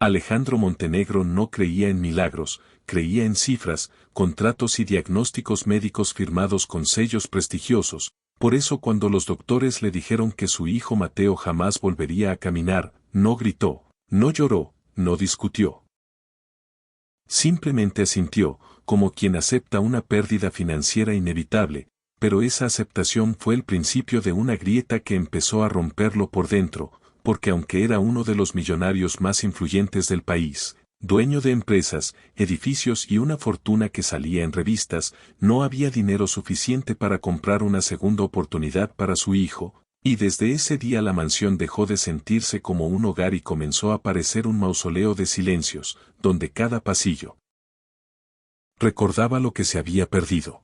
Alejandro Montenegro no creía en milagros, creía en cifras, contratos y diagnósticos médicos firmados con sellos prestigiosos. Por eso cuando los doctores le dijeron que su hijo Mateo jamás volvería a caminar, no gritó, no lloró, no discutió. Simplemente asintió, como quien acepta una pérdida financiera inevitable, pero esa aceptación fue el principio de una grieta que empezó a romperlo por dentro, porque aunque era uno de los millonarios más influyentes del país, dueño de empresas, edificios y una fortuna que salía en revistas, no había dinero suficiente para comprar una segunda oportunidad para su hijo, y desde ese día la mansión dejó de sentirse como un hogar y comenzó a parecer un mausoleo de silencios, donde cada pasillo recordaba lo que se había perdido.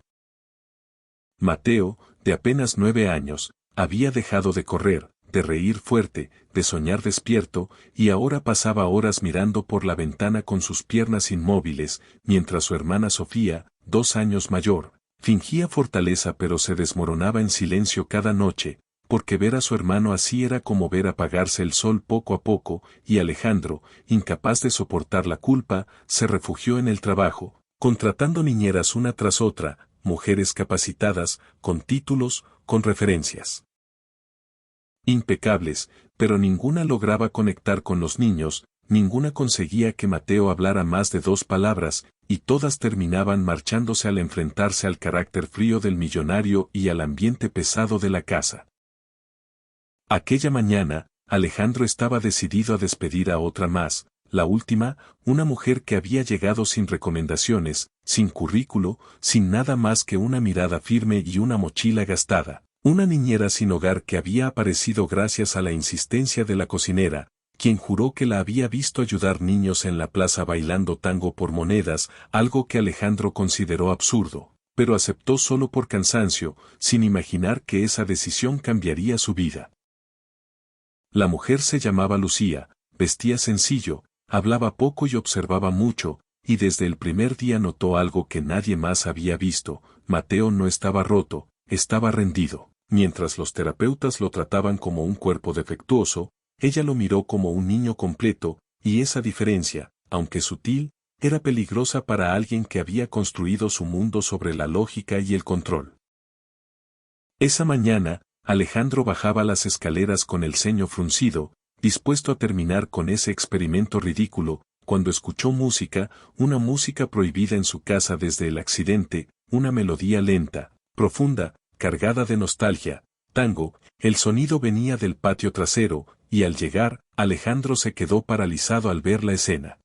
Mateo, de apenas 9 años, había dejado de correr, de reír fuerte, de soñar despierto, y ahora pasaba horas mirando por la ventana con sus piernas inmóviles, mientras su hermana Sofía, 2 años mayor, fingía fortaleza pero se desmoronaba en silencio cada noche, porque ver a su hermano así era como ver apagarse el sol poco a poco, y Alejandro, incapaz de soportar la culpa, se refugió en el trabajo, contratando niñeras una tras otra, mujeres capacitadas, con títulos, con referencias impecables, pero ninguna lograba conectar con los niños, ninguna conseguía que Mateo hablara más de 2 palabras, y todas terminaban marchándose al enfrentarse al carácter frío del millonario y al ambiente pesado de la casa. Aquella mañana, Alejandro estaba decidido a despedir a otra más, la última, una mujer que había llegado sin recomendaciones, sin currículo, sin nada más que una mirada firme y una mochila gastada. Una niñera sin hogar que había aparecido gracias a la insistencia de la cocinera, quien juró que la había visto ayudar niños en la plaza bailando tango por monedas, algo que Alejandro consideró absurdo, pero aceptó solo por cansancio, sin imaginar que esa decisión cambiaría su vida. La mujer se llamaba Lucía, vestía sencillo, hablaba poco y observaba mucho, y desde el primer día notó algo que nadie más había visto: Mateo no estaba roto, estaba rendido. Mientras los terapeutas lo trataban como un cuerpo defectuoso, ella lo miró como un niño completo, y esa diferencia, aunque sutil, era peligrosa para alguien que había construido su mundo sobre la lógica y el control. Esa mañana, Alejandro bajaba las escaleras con el ceño fruncido, dispuesto a terminar con ese experimento ridículo, cuando escuchó música, una música prohibida en su casa desde el accidente, una melodía lenta, profunda, cargada de nostalgia, tango. El sonido venía del patio trasero, y al llegar, Alejandro se quedó paralizado al ver la escena.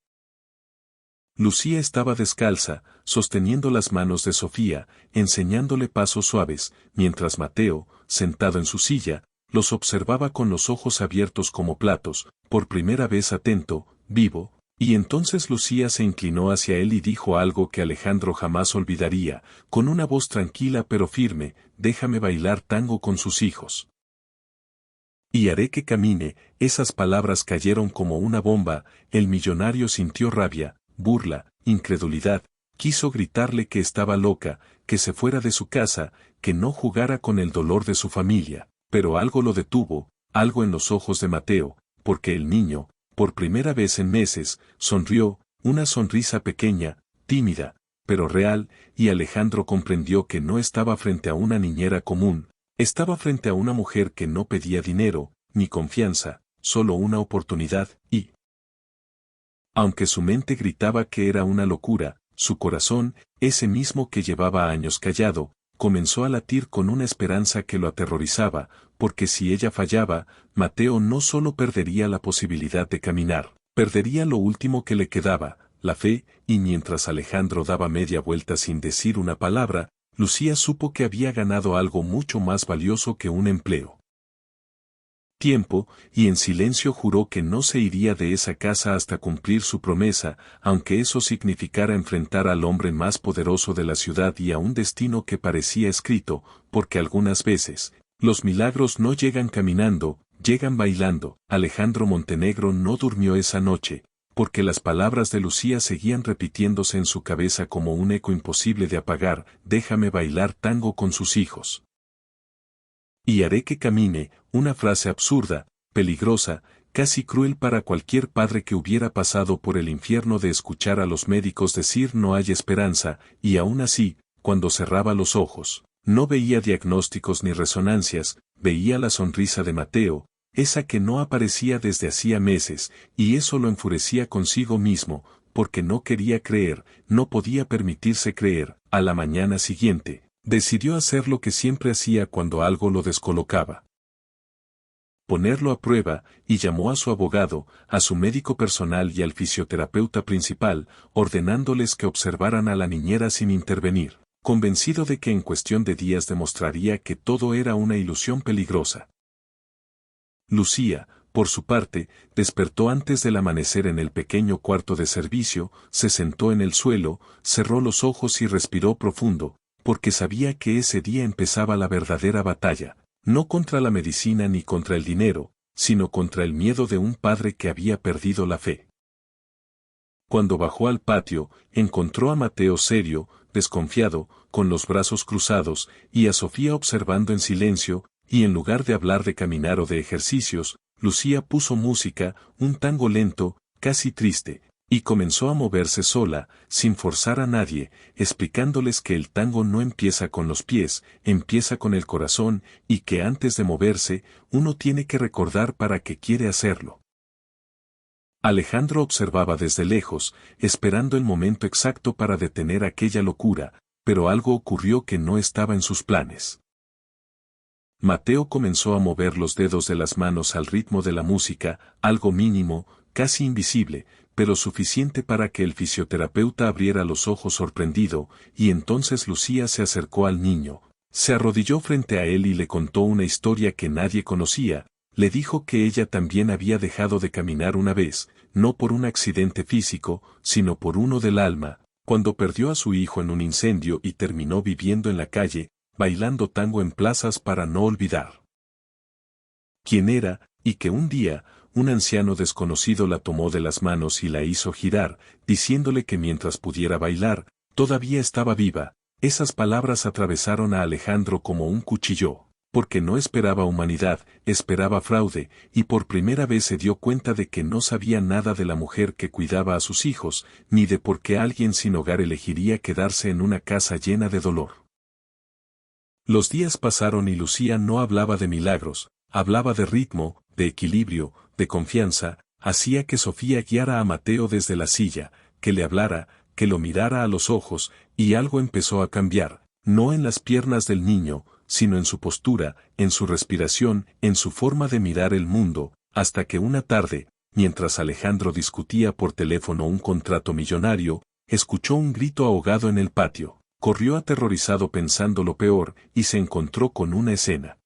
Lucía estaba descalza, sosteniendo las manos de Sofía, enseñándole pasos suaves, mientras Mateo, sentado en su silla, los observaba con los ojos abiertos como platos, por primera vez atento, vivo. Y entonces Lucía se inclinó hacia él y dijo algo que Alejandro jamás olvidaría, con una voz tranquila pero firme: déjame bailar tango con sus hijos. Y haré que camine. Esas palabras cayeron como una bomba. El millonario sintió rabia, burla, incredulidad, quiso gritarle que estaba loca, que se fuera de su casa, que no jugara con el dolor de su familia, pero algo lo detuvo, algo en los ojos de Mateo, porque el niño, por primera vez en meses, sonrió, una sonrisa pequeña, tímida, pero real, y Alejandro comprendió que no estaba frente a una niñera común, estaba frente a una mujer que no pedía dinero, ni confianza, solo una oportunidad, y aunque su mente gritaba que era una locura, su corazón, ese mismo que llevaba años callado, comenzó a latir con una esperanza que lo aterrorizaba, porque si ella fallaba, Mateo no solo perdería la posibilidad de caminar, perdería lo último que le quedaba, la fe. Y mientras Alejandro daba media vuelta sin decir una palabra, Lucía supo que había ganado algo mucho más valioso que un empleo. Tiempo, y en silencio juró que no se iría de esa casa hasta cumplir su promesa, aunque eso significara enfrentar al hombre más poderoso de la ciudad y a un destino que parecía escrito, porque algunas veces, los milagros no llegan caminando, llegan bailando. Alejandro Montenegro no durmió esa noche, porque las palabras de Lucía seguían repitiéndose en su cabeza como un eco imposible de apagar: déjame bailar tango con sus hijos. Y haré que camine, una frase absurda, peligrosa, casi cruel para cualquier padre que hubiera pasado por el infierno de escuchar a los médicos decir no hay esperanza, y aún así, cuando cerraba los ojos, no veía diagnósticos ni resonancias, veía la sonrisa de Mateo, esa que no aparecía desde hacía meses, y eso lo enfurecía consigo mismo, porque no quería creer, no podía permitirse creer. A la mañana siguiente, decidió hacer lo que siempre hacía cuando algo lo descolocaba. Ponerlo a prueba, y llamó a su abogado, a su médico personal y al fisioterapeuta principal, ordenándoles que observaran a la niñera sin intervenir, convencido de que en cuestión de días demostraría que todo era una ilusión peligrosa. Lucía, por su parte, despertó antes del amanecer en el pequeño cuarto de servicio, se sentó en el suelo, cerró los ojos y respiró profundo, porque sabía que ese día empezaba la verdadera batalla, no contra la medicina ni contra el dinero, sino contra el miedo de un padre que había perdido la fe. Cuando bajó al patio, encontró a Mateo serio, desconfiado, con los brazos cruzados, y a Sofía observando en silencio, y en lugar de hablar de caminar o de ejercicios, Lucía puso música, un tango lento, casi triste, y comenzó a moverse sola, sin forzar a nadie, explicándoles que el tango no empieza con los pies, empieza con el corazón, y que antes de moverse, uno tiene que recordar para qué quiere hacerlo. Alejandro observaba desde lejos, esperando el momento exacto para detener aquella locura, pero algo ocurrió que no estaba en sus planes. Mateo comenzó a mover los dedos de las manos al ritmo de la música, algo mínimo, casi invisible, pero suficiente para que el fisioterapeuta abriera los ojos sorprendido, y entonces Lucía se acercó al niño, se arrodilló frente a él y le contó una historia que nadie conocía, le dijo que ella también había dejado de caminar una vez, no por un accidente físico, sino por uno del alma, cuando perdió a su hijo en un incendio y terminó viviendo en la calle, bailando tango en plazas para no olvidar quién era, y que un día, un anciano desconocido la tomó de las manos y la hizo girar, diciéndole que mientras pudiera bailar, todavía estaba viva. Esas palabras atravesaron a Alejandro como un cuchillo, porque no esperaba humanidad, esperaba fraude, y por primera vez se dio cuenta de que no sabía nada de la mujer que cuidaba a sus hijos, ni de por qué alguien sin hogar elegiría quedarse en una casa llena de dolor. Los días pasaron y Lucía no hablaba de milagros, hablaba de ritmo, de equilibrio, de confianza, hacía que Sofía guiara a Mateo desde la silla, que le hablara, que lo mirara a los ojos, y algo empezó a cambiar, no en las piernas del niño, sino en su postura, en su respiración, en su forma de mirar el mundo, hasta que una tarde, mientras Alejandro discutía por teléfono un contrato millonario, escuchó un grito ahogado en el patio. Corrió aterrorizado pensando lo peor, y se encontró con una escena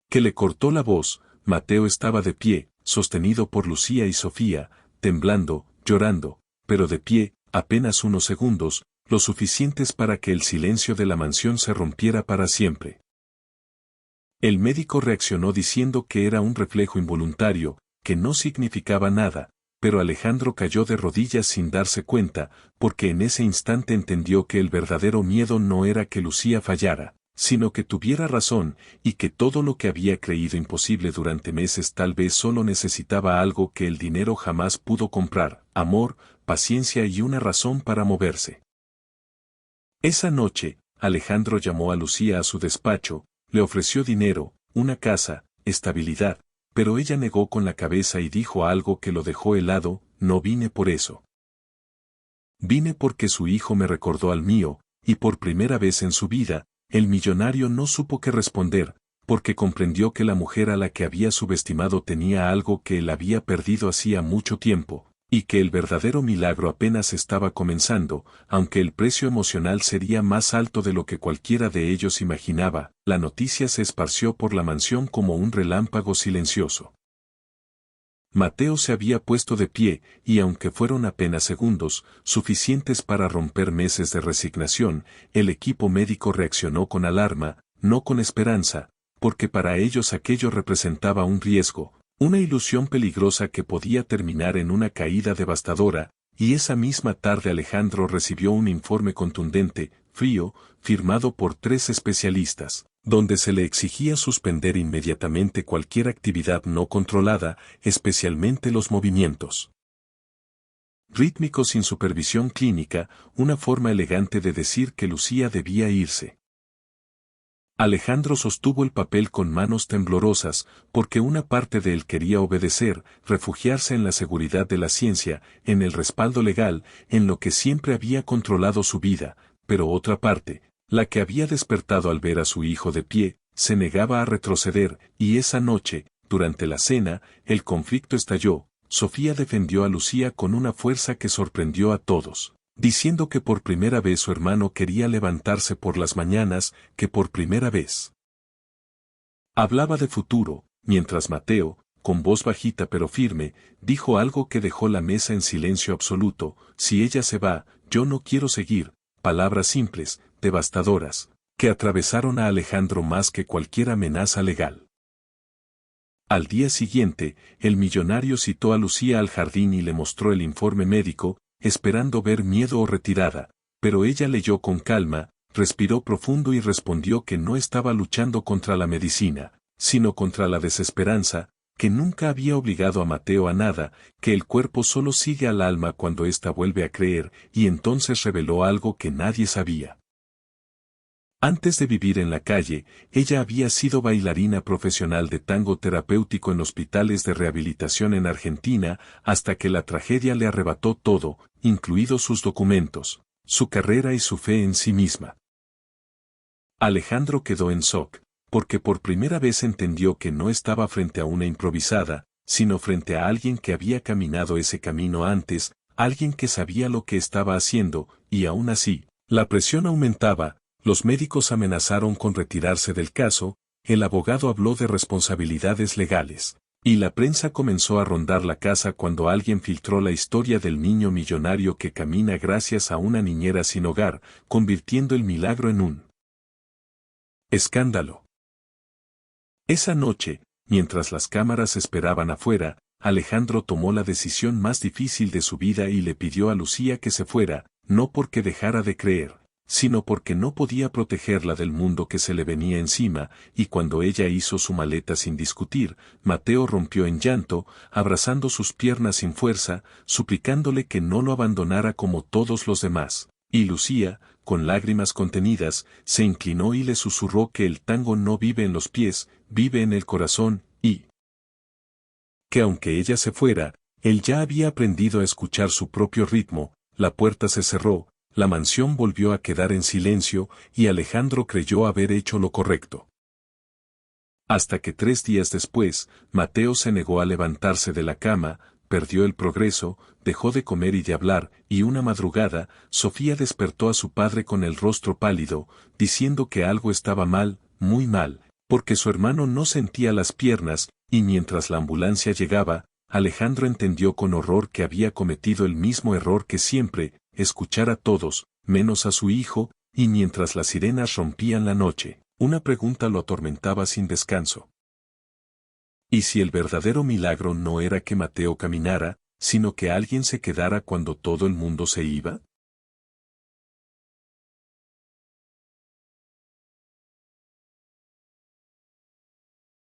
que le cortó la voz. Mateo estaba de pie, sostenido por Lucía y Sofía, temblando, llorando, pero de pie, apenas unos segundos, lo suficientes para que el silencio de la mansión se rompiera para siempre. El médico reaccionó diciendo que era un reflejo involuntario, que no significaba nada, pero Alejandro cayó de rodillas sin darse cuenta, porque en ese instante entendió que el verdadero miedo no era que Lucía fallara, sino que tuviera razón, y que todo lo que había creído imposible durante meses tal vez solo necesitaba algo que el dinero jamás pudo comprar: amor, paciencia y una razón para moverse. Esa noche, Alejandro llamó a Lucía a su despacho, le ofreció dinero, una casa, estabilidad, pero ella negó con la cabeza y dijo algo que lo dejó helado: no vine por eso. Vine porque su hijo me recordó al mío, y por primera vez en su vida, el millonario no supo qué responder, porque comprendió que la mujer a la que había subestimado tenía algo que él había perdido hacía mucho tiempo, y que el verdadero milagro apenas estaba comenzando, aunque el precio emocional sería más alto de lo que cualquiera de ellos imaginaba. La noticia se esparció por la mansión como un relámpago silencioso. Mateo se había puesto de pie, y aunque fueron apenas segundos, suficientes para romper meses de resignación, el equipo médico reaccionó con alarma, no con esperanza, porque para ellos aquello representaba un riesgo, una ilusión peligrosa que podía terminar en una caída devastadora, y esa misma tarde Alejandro recibió un informe contundente, frío, firmado por 3 especialistas. donde se le exigía suspender inmediatamente cualquier actividad no controlada, especialmente los movimientos rítmicos sin supervisión clínica, una forma elegante de decir que Lucía debía irse. Alejandro sostuvo el papel con manos temblorosas, porque una parte de él quería obedecer, refugiarse en la seguridad de la ciencia, en el respaldo legal, en lo que siempre había controlado su vida, pero otra parte, la que había despertado al ver a su hijo de pie, se negaba a retroceder, y esa noche, durante la cena, el conflicto estalló. Sofía defendió a Lucía con una fuerza que sorprendió a todos, diciendo que por primera vez su hermano quería levantarse por las mañanas, que por primera vez. Hablaba de futuro, mientras Mateo, con voz bajita pero firme, dijo algo que dejó la mesa en silencio absoluto: si ella se va, yo no quiero seguir. Palabras simples, devastadoras, que atravesaron a Alejandro más que cualquier amenaza legal. Al día siguiente, el millonario citó a Lucía al jardín y le mostró el informe médico, esperando ver miedo o retirada, pero ella leyó con calma, respiró profundo y respondió que no estaba luchando contra la medicina, sino contra la desesperanza, que nunca había obligado a Mateo a nada, que el cuerpo solo sigue al alma cuando ésta vuelve a creer, y entonces reveló algo que nadie sabía. Antes de vivir en la calle, ella había sido bailarina profesional de tango terapéutico en hospitales de rehabilitación en Argentina, hasta que la tragedia le arrebató todo, incluidos sus documentos, su carrera y su fe en sí misma. Alejandro quedó en shock, porque por primera vez entendió que no estaba frente a una improvisada, sino frente a alguien que había caminado ese camino antes, alguien que sabía lo que estaba haciendo, y aún así, la presión aumentaba. Los médicos amenazaron con retirarse del caso, el abogado habló de responsabilidades legales, y la prensa comenzó a rondar la casa cuando alguien filtró la historia del niño millonario que camina gracias a una niñera sin hogar, convirtiendo el milagro en un escándalo. Esa noche, mientras las cámaras esperaban afuera, Alejandro tomó la decisión más difícil de su vida y le pidió a Lucía que se fuera, no porque dejara de creer, sino porque no podía protegerla del mundo que se le venía encima, y cuando ella hizo su maleta sin discutir, Mateo rompió en llanto, abrazando sus piernas sin fuerza, suplicándole que no lo abandonara como todos los demás, y Lucía, con lágrimas contenidas, se inclinó y le susurró que el tango no vive en los pies, vive en el corazón, y que aunque ella se fuera, él ya había aprendido a escuchar su propio ritmo. La puerta se cerró. La mansión volvió a quedar en silencio, y Alejandro creyó haber hecho lo correcto. Hasta que 3 días después, Mateo se negó a levantarse de la cama, perdió el progreso, dejó de comer y de hablar, y una madrugada, Sofía despertó a su padre con el rostro pálido, diciendo que algo estaba mal, muy mal, porque su hermano no sentía las piernas, y mientras la ambulancia llegaba, Alejandro entendió con horror que había cometido el mismo error que siempre, escuchar a todos, menos a su hijo, y mientras las sirenas rompían la noche, una pregunta lo atormentaba sin descanso. ¿Y si el verdadero milagro no era que Mateo caminara, sino que alguien se quedara cuando todo el mundo se iba?